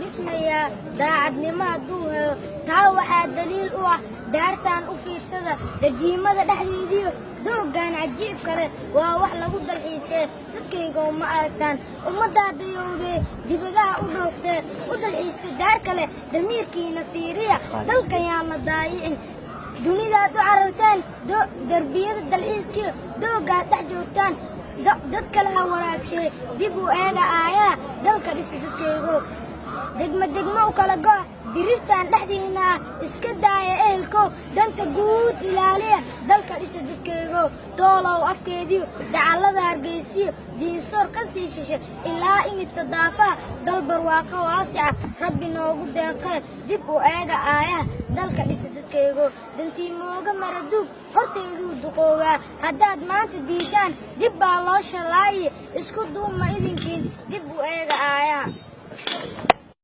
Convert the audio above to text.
dhismaya daacadnimo hadduu helo taa waxaa daliil u ah daartaan u fiirsada dajiimada dhexdeediyo dooggan cajiibka leh waa wax lagu dalxiisee dadkayga uma aragtaan ummaddaa dayowdee dibadaha u dhooftee u dalxiistay daar kale damiirkiina fiiriya dalkan yaan la daayicin dunidaad u carartaan darbiyada dalxiiskiyo dooggaad dhex joogtaan dad kale ha waraabshee dib u eega aayaha dalka dhisa dadkaygo degmo u kala go'a dirirtaan dhexdiina iska daaya ehelkow danta guud ilaaliya dalka dhisa dadkaygo doolow afkeediyo dacallada hargeysiyo diinsoor ka sii shishe ilaa imidka daafaha dal barwaaqo waasica rabbi noogu deeqee dib u eega aayaha dalka dhisa dadkaygo dantii mooga maraduug hortayduu duqoowaa haddaad maanta diidaan dib baa loo shalaaye isku duuma idinkiin dib u eega aayaha